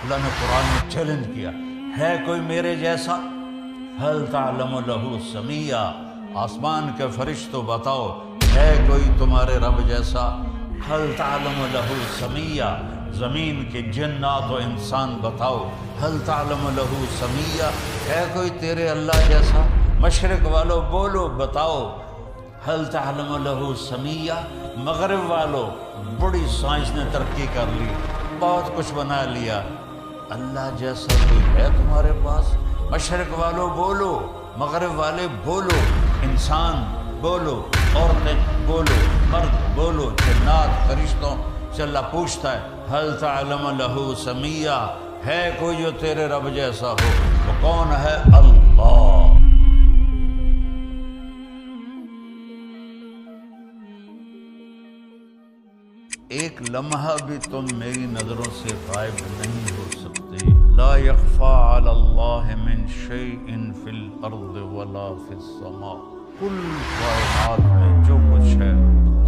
اللہ نے قرآن میں چیلنج کیا، ہے کوئی میرے جیسا؟ هل تعلم له سمیہ، آسمان کے فرشتوں بتاؤ ہے کوئی تمہارے رب جیسا؟ هل تعلم له سمیہ، زمین کے جنات و انسان بتاؤ هل تعلم له سمیہ، ہے کوئی تیرے اللہ جیسا؟ مشرق والو بولو بتاؤ هل تعلم له سمیہ۔ مغرب والو بڑی سائنس نے ترقی کر لی، بہت کچھ بنا لیا، اللہ جیسا کوئی ہے تمہارے پاس؟ مشرق والو بولو، مغرب والے بولو، انسان بولو، عورتیں بولو، مرد بولو، جنات فرشتوں سے اللہ پوچھتا ہے هل تعلم له سمیہ، ہے کوئی جو تیرے رب جیسا ہو؟ وہ کون ہے؟ اللہ۔ ایک لمحہ بھی تم میری نظروں سے غائب نہیں ہو سکتے۔ لا یخفی علی اللہ من شیء فی الارض ولا فی السماء، کل کائنات میں جو کچھ ہے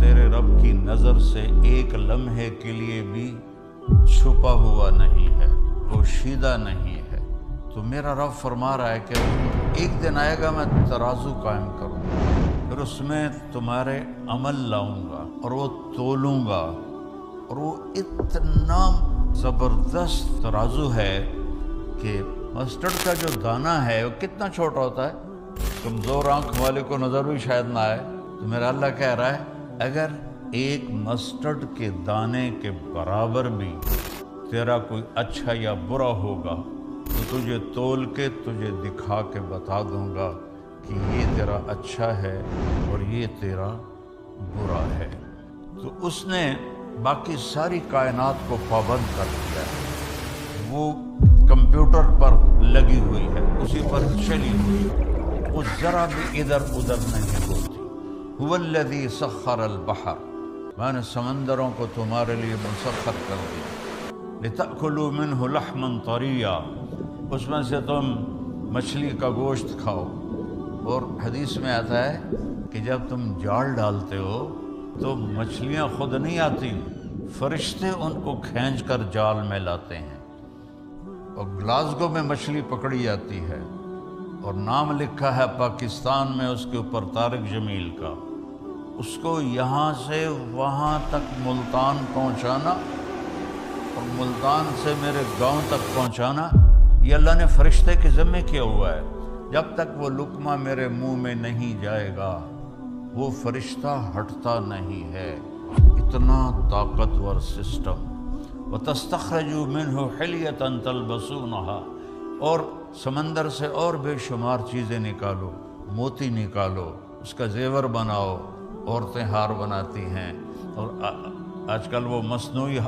تیرے رب کی نظر سے ایک لمحے کے لیے بھی چھپا ہوا نہیں ہے، پوشیدہ نہیں ہے۔ تو میرا رب فرما رہا ہے کہ ایک دن آئے گا میں ترازو قائم کروں گا، پھر اس میں تمہارے عمل لاؤں گا اور وہ تولوں گا، اور وہ اتنا زبردست ترازو ہے کہ مسٹرڈ کا جو دانہ ہے وہ کتنا چھوٹا ہوتا ہے، کمزور آنکھ والے کو نظر بھی شاید نہ آئے، تو میرا اللہ کہہ رہا ہے اگر ایک مسٹرڈ کے دانے کے برابر بھی تیرا کوئی اچھا یا برا ہوگا تو تجھے تول کے تجھے دکھا کے بتا دوں گا کہ یہ تیرا اچھا ہے اور یہ تیرا برا ہے۔ تو اس نے باقی ساری کائنات کو پابند کر دیا ہے، وہ کمپیوٹر پر لگی ہوئی ہے، اسی پر چلی ہوئی ہے، وہ ذرا بھی ادھر ادھر نہیں ہوتی۔ هو الذی سخر البحر، میں نے سمندروں کو تمہارے لیے مسخر کر دیا، لتأکلوا منہ لحما طریا، اس میں سے تم مچھلی کا گوشت کھاؤ۔ اور حدیث میں آتا ہے کہ جب تم جال ڈالتے ہو تو مچھلیاں خود نہیں آتی، فرشتے ان کو کھینچ کر جال میں لاتے ہیں، اور گلاسگو میں مچھلی پکڑی جاتی ہے، اور نام لکھا ہے پاکستان میں اس کے اوپر طارق جمیل کا، اس کو یہاں سے وہاں تک ملتان پہنچانا اور ملتان سے میرے گاؤں تک پہنچانا، یہ اللہ نے فرشتے کے ذمہ کیا ہوا ہے۔ جب تک وہ لقمہ میرے منہ میں نہیں جائے گا وہ فرشتہ ہٹتا نہیں ہے، اتنا طاقتور سسٹم۔ وَتَسْتَخْرَجُوا مِنْهُ حِلْيَةً تَلْبَسُونَهَا، اور سمندر سے اور بے شمار چیزیں نکالو، موتی نکالو، اس کا زیور بناؤ، عورتیں ہار بناتی ہیں، اور آج کل وہ مصنوعی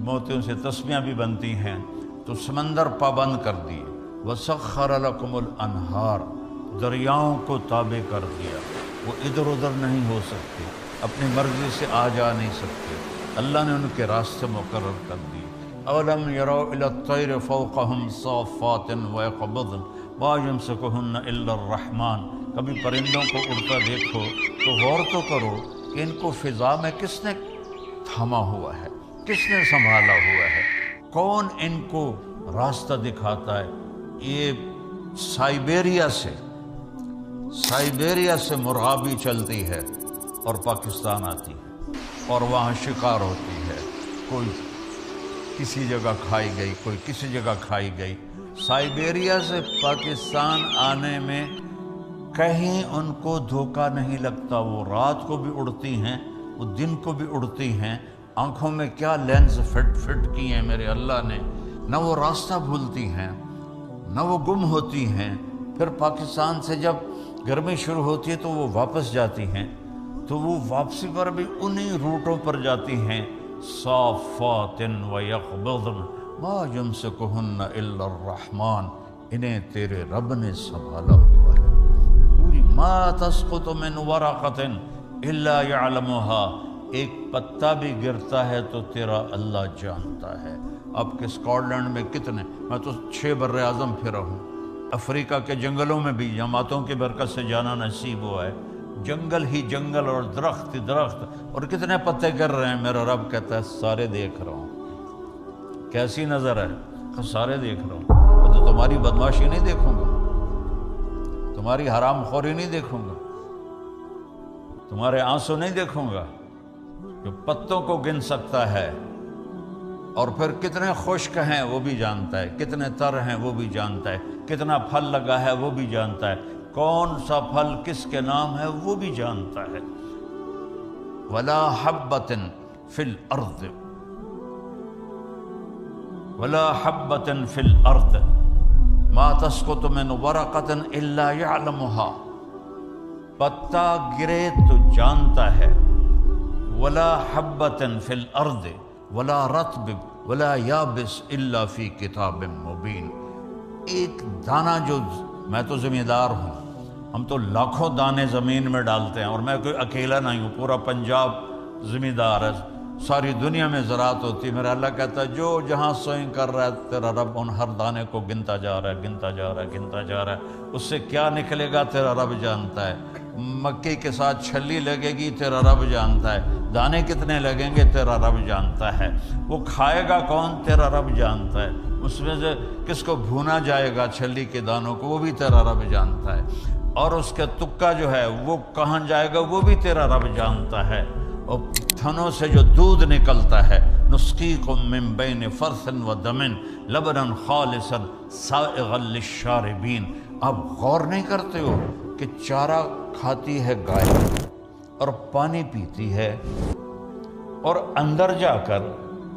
موتیوں سے تسبیحاں بھی بنتی ہیں، تو سمندر پابند کر دیے۔ وَسَخَّرَ لَكُمُ الْأَنْهَارَ، دریاؤں کو تابع کر دیا، وہ ادھر ادھر نہیں ہو سکتے، اپنی مرضی سے آ جا نہیں سکتے، اللہ نے ان کے راستے مقرر کر دیے۔ اولم یروا الی الطیر فوقہم صافات ویقبضن ما یمسکہن الا الرحمن، کبھی پرندوں کو اڑتا دیکھو تو غور تو کرو کہ ان کو فضا میں کس نے تھاما ہوا ہے، کس نے سنبھالا ہوا ہے، کون ان کو راستہ دکھاتا ہے۔ یہ سائبیریا سے مرغابی چلتی ہے اور پاکستان آتی ہے اور وہاں شکار ہوتی ہے، کوئی کسی جگہ کھائی گئی، کوئی کسی جگہ کھائی گئی۔ سائبیریا سے پاکستان آنے میں کہیں ان کو دھوکہ نہیں لگتا، وہ رات کو بھی اڑتی ہیں، وہ دن کو بھی اڑتی ہیں، آنکھوں میں کیا لینز فٹ کی ہیں میرے اللہ نے، نہ وہ راستہ بھولتی ہیں نہ وہ گم ہوتی ہیں۔ پھر پاکستان سے جب گرمی شروع ہوتی ہے تو وہ واپس جاتی ہیں، تو وہ واپسی پر بھی انہی روٹوں پر جاتی ہیں۔ صافات ویقبضن ما یمسکہن الا الرحمن، انہیں تیرے رب نے سنبھالا ہوا ہے۔ پوری ما تسقط من ورقۃ الا یعلمها، ایک پتا بھی گرتا ہے تو تیرا اللہ جانتا ہے۔ آپ کے اسکاٹ لینڈ میں کتنے، میں تو 6 بر اعظم پھرا ہوں، افریقہ کے جنگلوں میں بھی جماعتوں کی برکت سے جانا نصیب ہوا ہے، جنگل ہی جنگل اور درخت ہی درخت، اور کتنے پتے گر رہے ہیں، میرا رب کہتا ہے سارے دیکھ رہا ہوں۔ کیسی نظر ہے؟ سارے دیکھ رہا ہوں، میں تو تمہاری بدماشی نہیں دیکھوں گا، تمہاری حرام خوری نہیں دیکھوں گا، تمہارے آنسو نہیں دیکھوں گا۔ جو پتوں کو گن سکتا ہے اور پھر کتنے خشک ہیں وہ بھی جانتا ہے، کتنے تر ہیں وہ بھی جانتا ہے، کتنا پھل لگا ہے وہ بھی جانتا ہے، کون سا پھل کس کے نام ہے وہ بھی جانتا ہے۔ ولا حبۃ فی الارض ولا حبۃ فی الارض ما تسقط من ورقۃ الا یعلمها، پتا گرے تو جانتا ہے، ولا حبۃ فی الارض ولا رطب ولا یابس الا فی کتاب مبین۔ ایک دانہ جو، میں تو ذمہ دار ہوں، ہم تو لاکھوں دانے زمین میں ڈالتے ہیں، اور میں کوئی اکیلا نہیں ہوں، پورا پنجاب ذمہ دار ہے، ساری دنیا میں زراعت ہوتی ہے۔ میرا اللہ کہتا ہے جو جہاں سوئنگ کر رہا ہے تیرا رب ان ہر دانے کو گنتا جا رہا ہے، گنتا جا رہا ہے، گنتا جا رہا ہے۔ اس سے کیا نکلے گا تیرا رب جانتا ہے۔ مکئی کے ساتھ چھلی لگے گی تیرا رب جانتا ہے، دانے کتنے لگیں گے تیرا رب جانتا ہے، وہ کھائے گا کون تیرا رب جانتا ہے، اس میں سے کس کو بھونا جائے گا چھلی کے دانوں کو وہ بھی تیرا رب جانتا ہے، اور اس کے تکا جو ہے وہ کہاں جائے گا وہ بھی تیرا رب جانتا ہے۔ اور تھنوں سے جو دودھ نکلتا ہے، نسقیکم من بین فرث و دم لبنا خالصا سائغا للشاربین۔ آپ غور نہیں کرتے ہو کہ چارہ کھاتی ہے گائے اور پانی پیتی ہے، اور اندر جا کر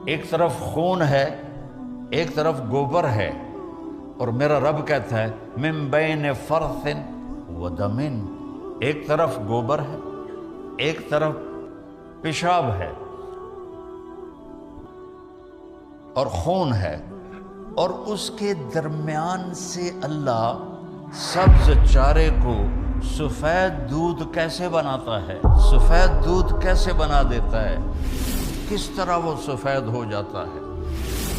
ایک طرف خون ہے ایک طرف گوبر ہے، اور میرا رب کہتا ہے من بین فرث و دم، ایک طرف گوبر ہے ایک طرف پیشاب ہے اور خون ہے، اور اس کے درمیان سے اللہ سبز چارے کو سفید دودھ کیسے بناتا ہے، سفید دودھ کیسے بنا دیتا ہے، کس طرح وہ سفید ہو جاتا ہے،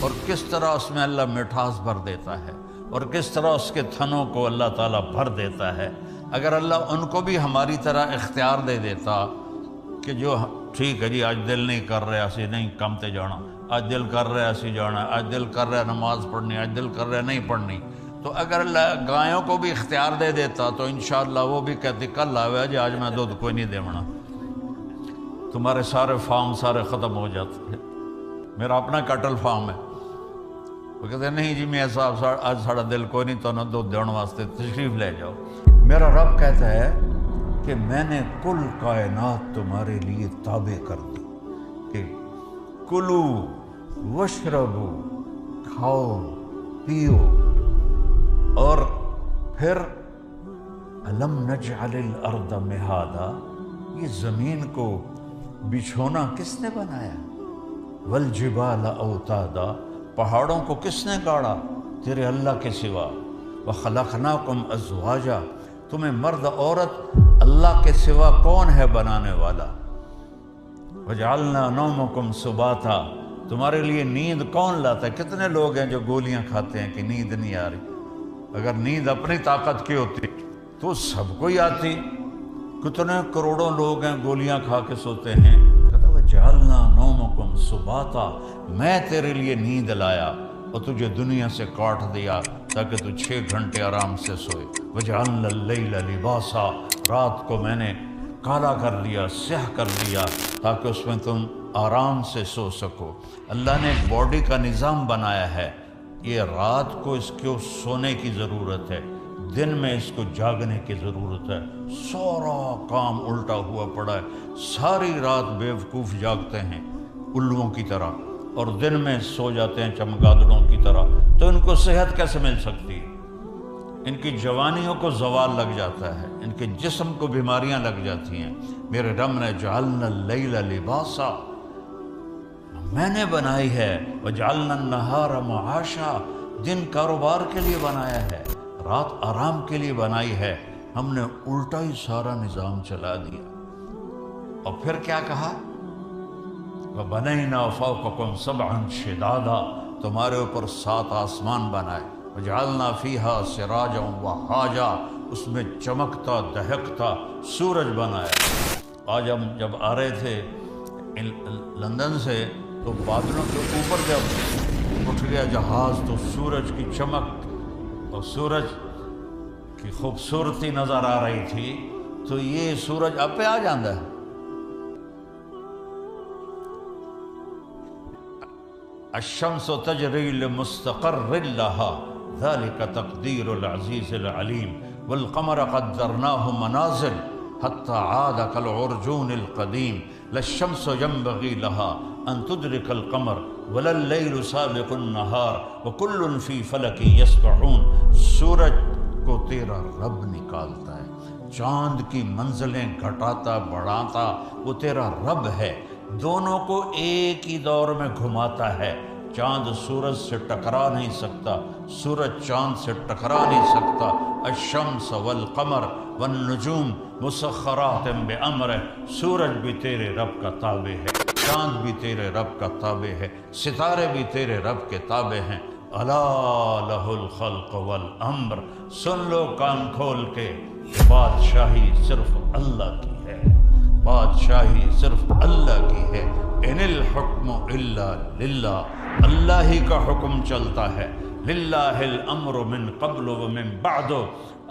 اور کس طرح اس میں اللہ مٹھاس بھر دیتا ہے، اور کس طرح اس کے تھنوں کو اللہ تعالیٰ بھر دیتا ہے۔ اگر اللہ ان کو بھی ہماری طرح اختیار دے دیتا کہ جو ٹھیک ہے جی آج دل نہیں کر رہا اسی نہیں کم تے جانا، آج دل کر رہا اسی جانا، آج دل کر رہا نماز پڑھنی، آج دل کر رہا نہیں پڑھنی، تو اگر اللہ گایوں کو بھی اختیار دے دیتا تو انشاءاللہ وہ بھی کہتی کل آوے جی آج میں دودھ کوئی نہیں دیونا، تمہارے سارے فارم سارے ختم ہو جاتے ہیں۔ میرا اپنا کٹل فارم ہے، وہ کہتے ہیں نہیں جی میں صاحب آج ساڑا دل کوئی نہیں تو نہ دودھ دیون واسطے تشریف لے جاؤ۔ میرا رب کہتا ہے کہ میں نے کل کائنات تمہارے لیے تابع کر دی کہ کلو وشربو، کھاؤ پیو، اور پھر الم نجعل الارض مہادا، یہ زمین کو بچھونا کس نے بنایا، والجبال اوتادا، پہاڑوں کو کس نے گاڑا تیرے اللہ کے سوا، وخلقناکم ازواجا، تمہیں مرد عورت اللہ کے سوا کون ہے بنانے والا، وجعلنا نومکم سباتا، تمہارے لیے نیند کون لاتا ہے۔ کتنے لوگ ہیں جو گولیاں کھاتے ہیں کہ نیند نہیں آ رہی، اگر نیند اپنی طاقت کی ہوتی تو سب کو ہی آتی، کتنے کروڑوں لوگ ہیں گولیاں کھا کے سوتے ہیں۔ کہتا وجعلنا نومکم سباتا، میں تیرے لیے نیند لایا اور تجھے دنیا سے کاٹ دیا تاکہ تو 6 گھنٹے آرام سے سوئے۔ وجعلنا اللیل لباسا، رات کو میں نے کالا کر لیا، سیاہ کر دیا تاکہ اس میں تم آرام سے سو سکو۔ اللہ نے ایک باڈی کا نظام بنایا ہے، یہ رات کو اس کو سونے کی ضرورت ہے، دن میں اس کو جاگنے کی ضرورت ہے۔ سارا کام الٹا ہوا پڑا ہے، ساری رات بیوقوف جاگتے ہیں الووں کی طرح اور دن میں سو جاتے ہیں چمگادڑوں کی طرح، تو ان کو صحت کیسے مل سکتی ہے؟ ان کی جوانیوں کو زوال لگ جاتا ہے، ان کے جسم کو بیماریاں لگ جاتی ہیں۔ میرے رب نے جعلنا اللیل لباسا، میں نے بنائی ہے، وجعلنا النہار معاشا، دن کاروبار کے لیے بنایا ہے، رات آرام کے لیے بنائی ہے۔ ہم نے الٹا ہی سارا نظام چلا دیا۔ اور پھر کیا کہا؟ وَبَنَيْنَا فَوْقَكُمْ سَبْعًا شِدَادًا، تمہارے اوپر 7 آسمان بنائے، وَجَعَلْنَا فِيهَا سِرَاجًا وَهَّاجًا، اس میں چمکتا دہکتا سورج بنایا۔ آج ہم جب آ رہے تھے لندن سے تو بادلوں کے اوپر جب اٹھ گیا جہاز تو سورج کی چمک اور سورج کی خوبصورتی نظر آ رہی تھی، تو یہ سورج آپ پہ آ جاندہ ہے۔ الشمس تجری لمستقر لها ذلك تقدیر العزیز العلیم والقمر قدرناه منازل حتى عاد كالعرجون القدیم لا الشمس ينبغي لها ان تدرك القمر ولا الليل سابق النهار وكل في فلك يسبحون۔ سورج کو تیرا رب نکالتا ہے، چاند کی منزلیں گھٹاتا بڑھاتا وہ تیرا رب ہے، دونوں کو ایک ہی دور میں گھماتا ہے۔ چاند سورج سے ٹکرا نہیں سکتا، سورج چاند سے ٹکرا نہیں سکتا۔ الشمس والقمر والنجوم مسخرات بامرہ، سورج بھی تیرے رب کا تابع ہے، چاند بھی تیرے رب کا تابع ہے، ستارے بھی تیرے رب کے تابع ہیں۔ الا لہ الخلق والامر، سن لو کان کھول کے، بادشاہی صرف اللہ کی ہے، بادشاہی صرف اللہ کی ہے۔ ان الحکم الا للہ، اللہ ہی کا حکم چلتا ہے۔ للہ الامر من قبل ومن بعد،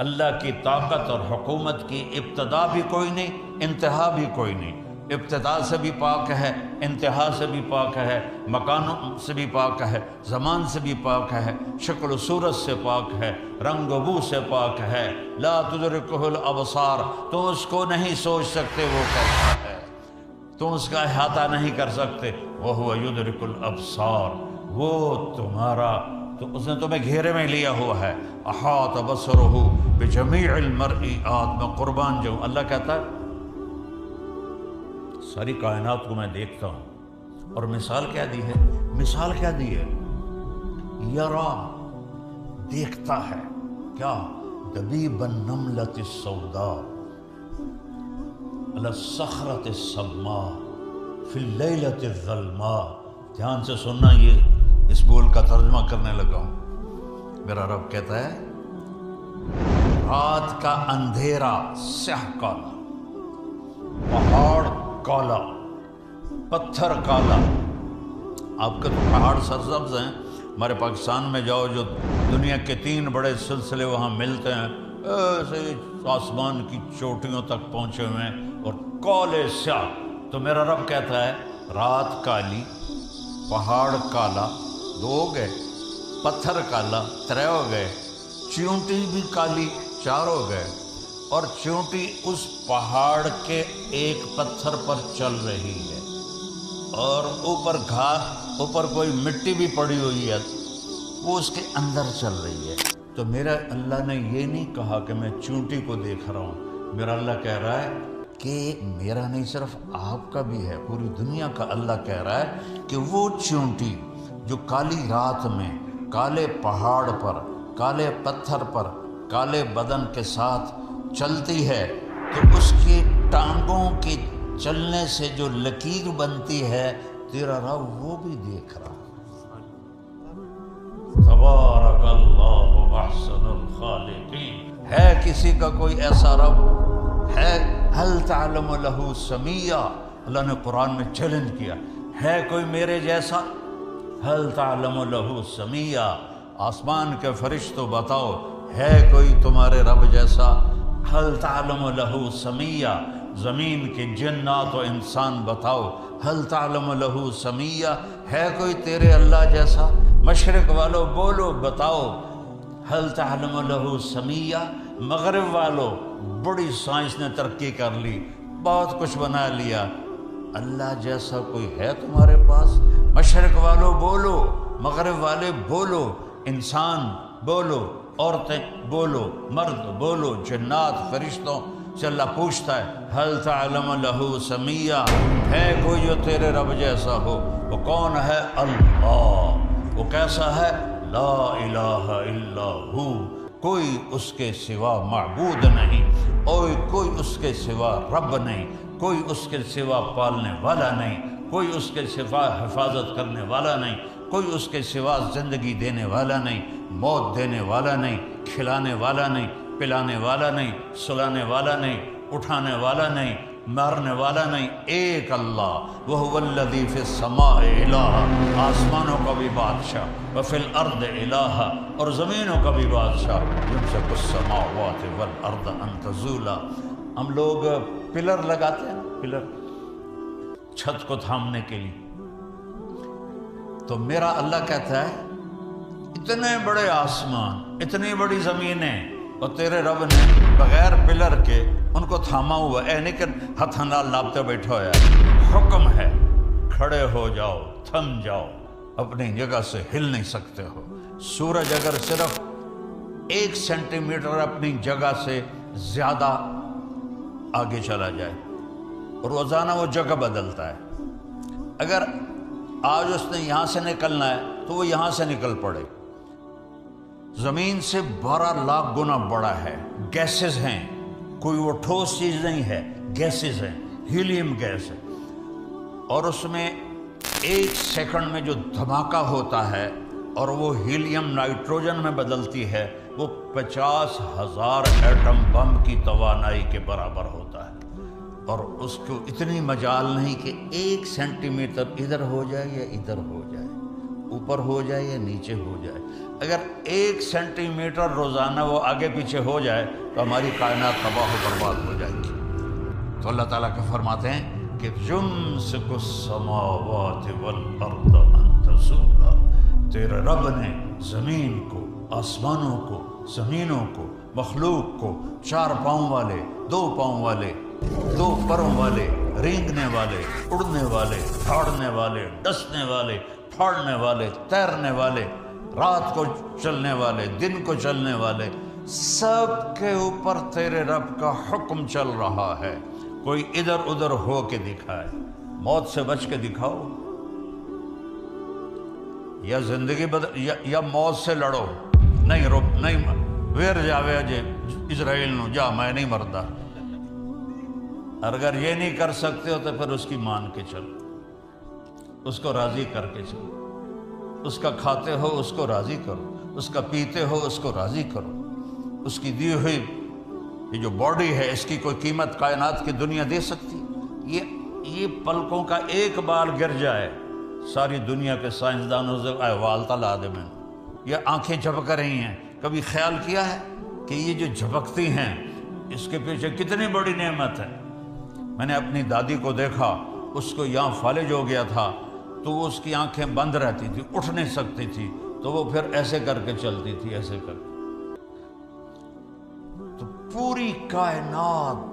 اللہ کی طاقت اور حکومت کی ابتدا بھی کوئی نہیں، انتہا بھی کوئی نہیں۔ ابتدا سے بھی پاک ہے، انتہا سے بھی پاک ہے، مکانوں سے بھی پاک ہے، زمان سے بھی پاک ہے، شکل و صورت سے پاک ہے، رنگ و بو سے پاک ہے۔ لا تدرکہ الابصار، تم اس کو نہیں سوچ سکتے وہ کیسا ہے، تم اس کا احاطہ نہیں کر سکتے۔ وہو یدرک الابصار، وہ تمہارا، تو اس نے تمہیں گھیرے میں لیا ہوا ہے۔ احاط بصرہ بجمیع المرئیات، میں قربان جاؤں، اللہ کہتا ہے ساری کائنات کو میں دیکھتا ہوں، اور مثال کیا دی ہے؟ مثال کیا دی ہے؟ یرا، دیکھتا ہے کیا؟ دبیب النملۃ السوداء علی الصخرۃ الصماء فی اللیلۃ الظلماء۔ دھیان سے سننا، یہ اس بول کا ترجمہ کرنے لگا ہوں۔ میرا رب کہتا ہے رات کا اندھیرا سیاہ کالا، پہاڑ کالا، پتھر کالا۔ آپ کے تو پہاڑ سرسبز ہیں، ہمارے پاکستان میں جاؤ جو دنیا کے 3 بڑے سلسلے وہاں ملتے ہیں، ایسے آسمان کی چوٹیوں تک پہنچے ہوئے ہیں اور کالے سیاہ۔ تو میرا رب کہتا ہے رات کالی، پہاڑ کالا، 2 ہو گئے، پتھر کالا 3 ہو گئے، چیونٹی بھی کالی 4 ہو گئے، اور چیونٹی اس پہاڑ کے ایک پتھر پر چل رہی ہے، اور اوپر گھاس، اوپر کوئی مٹی بھی پڑی ہوئی ہے، وہ اس کے اندر چل رہی ہے۔ تو میرا اللہ نے یہ نہیں کہا کہ میں چیونٹی کو دیکھ رہا ہوں، میرا اللہ کہہ رہا ہے کہ میرا نہیں صرف آپ کا بھی ہے، پوری دنیا کا اللہ کہہ رہا ہے کہ وہ چیونٹی جو کالی رات میں کالے پہاڑ پر، کالے پتھر پر، کالے بدن کے ساتھ چلتی ہے، تو اس کی ٹانگوں کے چلنے سے جو لکیر بنتی ہے، تیرا رب وہ بھی دیکھ رہا۔ تبارک اللہ احسن الخالقین، ہے کسی کا کوئی ایسا رب ہے؟ هل تعلم له سمیہ، اللہ نے قرآن میں چیلنج کیا، ہے کوئی میرے جیسا؟ هل تعلم له سمیہ، آسمان کے فرشتوں بتاؤ ہے کوئی تمہارے رب جیسا؟ هل تعلم له سمیہ، زمین کے جنات و انسان بتاؤ هل تعلم له سمیہ، ہے کوئی تیرے اللہ جیسا؟ مشرق والو بولو، بتاؤ هل تعلم له سمیہ۔ مغرب والو، بڑی سائنس نے ترقی کر لی، بہت کچھ بنا لیا، اللہ جیسا کوئی ہے تمہارے پاس؟ مشرق والو بولو، مغرب والے بولو، انسان بولو، عورتیں بولو، مرد بولو، جنات فرشتوں سے اللہ پوچھتا ہے هل تعلم له سمیہ، ہے کوئی جو تیرے رب جیسا ہو؟ وہ کون ہے؟ اللہ۔ وہ کیسا ہے؟ لا الہ الا ہو، کوئی اس کے سوا معبود نہیں، اور کوئی اس کے سوا رب نہیں، کوئی اس کے سوا پالنے والا نہیں، کوئی اس کے سوا حفاظت کرنے والا نہیں، کوئی اس کے سوا زندگی دینے والا نہیں، موت دینے والا نہیں، کھلانے والا نہیں، پلانے والا نہیں، سلانے والا نہیں، اٹھانے والا نہیں، مارنے والا نہیں، ایک اللہ، وَهُوَ الَّذِي فِي السَّمَاءِ الٰہ، آسمانوں کا بھی بادشاہ، وَفِي الْأَرْضِ الٰہ، اور زمینوں کا بھی بادشاہ، يُمْسِكُ السَّمَاوَاتِ وَالْأَرْضَ أَن تَزُولَا۔ ہم لوگ پلر لگاتے ہیں، پلر چھت کو تھامنے کے لیے، تو میرا اللہ کہتا ہے اتنے بڑے آسمان، اتنی بڑی زمینیں، اور تیرے رب نے بغیر پلر کے ان کو تھاما ہوا ہے، نہیں کہ ہتھ نال ناپتے بیٹھا ہوا ہے، حکم ہے کھڑے ہو جاؤ، تھم جاؤ، اپنی جگہ سے ہل نہیں سکتے ہو۔ سورج اگر صرف 1 سینٹی میٹر اپنی جگہ سے زیادہ آگے چلا جائے، روزانہ وہ جگہ بدلتا ہے، اگر آج اس نے یہاں سے نکلنا ہے تو وہ یہاں سے نکل پڑے۔ زمین سے 12 لاکھ گنا بڑا ہے، گیسز ہیں، کوئی وہ ٹھوس چیز نہیں ہے، گیسز ہیں، ہیلیم گیس ہے، اور اس میں 1 سیکنڈ میں جو دھماکہ ہوتا ہے اور وہ ہیلیم نائٹروجن میں بدلتی ہے، وہ 50,000 ایٹم بم کی توانائی کے برابر ہوتا ہے، اور اس کو اتنی مجال نہیں کہ 1 سینٹی میٹر ادھر ہو جائے یا ادھر ہو جائے، اوپر ہو جائے یا نیچے ہو جائے۔ اگر 1 سینٹی میٹر روزانہ وہ آگے پیچھے ہو جائے تو ہماری کائنات تباہ و برباد ہو جائے گی۔ تو اللہ تعالیٰ کے فرماتے ہیں کہ يُمْسِكُ السَّمَاوَاتِ وَالْأَرْضَ أَن تَزُولَا، تیرے رب نے زمین کو، آسمانوں کو، زمینوں کو، مخلوق کو، 4 پاؤں والے، 2 پاؤں والے، 2 پروں والے، رینگنے والے، اڑنے والے، دھاڑنے والے، ڈسنے والے، پھاڑنے والے، تیرنے والے، رات کو چلنے والے، دن کو چلنے والے، سب کے اوپر تیرے رب کا حکم چل رہا ہے۔ کوئی ادھر ادھر ہو کے دکھائے، موت سے بچ کے دکھاؤ، یا زندگی یا موت سے لڑو، نہیں ویر جاوے جے اسرائیل نو جا، میں نہیں مردا۔ اگر یہ نہیں کر سکتے ہو تو پھر اس کی مان کے چلو، اس کو راضی کر کے چلو، اس کا کھاتے ہو اس کو راضی کرو، اس کا پیتے ہو اس کو راضی کرو، اس کی دی ہوئی یہ جو باڈی ہے اس کی کوئی قیمت کائنات کی دنیا دے سکتی؟ یہ پلکوں کا ایک بال گر جائے، ساری دنیا کے سائنسدانوں سے احوال تلا دے میں، یہ آنکھیں جھپک رہی ہیں، کبھی خیال کیا ہے کہ یہ جو جھپکتی ہیں اس کے پیچھے کتنی بڑی نعمت ہے؟ میں نے اپنی دادی کو دیکھا، اس کو یہاں فالج ہو گیا تھا تو وہ اس کی آنکھیں بند رہتی تھی، اٹھ نہیں سکتی تھی، تو وہ پھر ایسے کر کے چلتی تھی، ایسے کر کے۔ تو پوری کائنات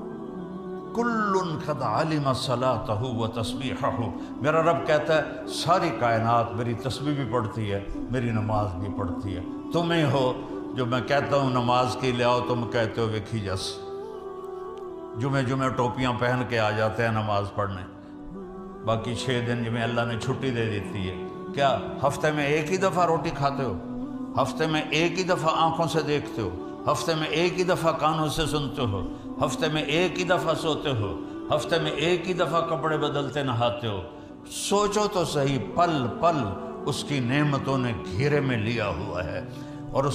کل قد علم صلاتہ و تسبیحہ، میرا رب کہتا ہے ساری کائنات میری تسبیح بھی پڑھتی ہے، میری نماز بھی پڑھتی ہے۔ تم ہی ہو جو میں کہتا ہوں نماز کے لیے آؤ، تم کہتے ہو ویکھی جس، جمعے ٹوپیاں پہن کے آ جاتے ہیں نماز پڑھنے، باقی 6 دن جمعے اللہ نے چھٹی دے دیتی ہے۔ کیا ہفتے میں ایک ہی دفعہ روٹی کھاتے ہو؟ ہفتے میں ایک ہی دفعہ آنکھوں سے دیکھتے ہو؟ ہفتے میں ایک ہی دفعہ کانوں سے سنتے ہو؟ ہفتے میں ایک ہی دفعہ سوتے ہو؟ ہفتے میں ایک ہی دفعہ کپڑے بدلتے نہاتے ہو؟ سوچو تو صحیح، پل پل اس کی نعمتوں نے گھیرے میں لیا ہوا ہے، اور اس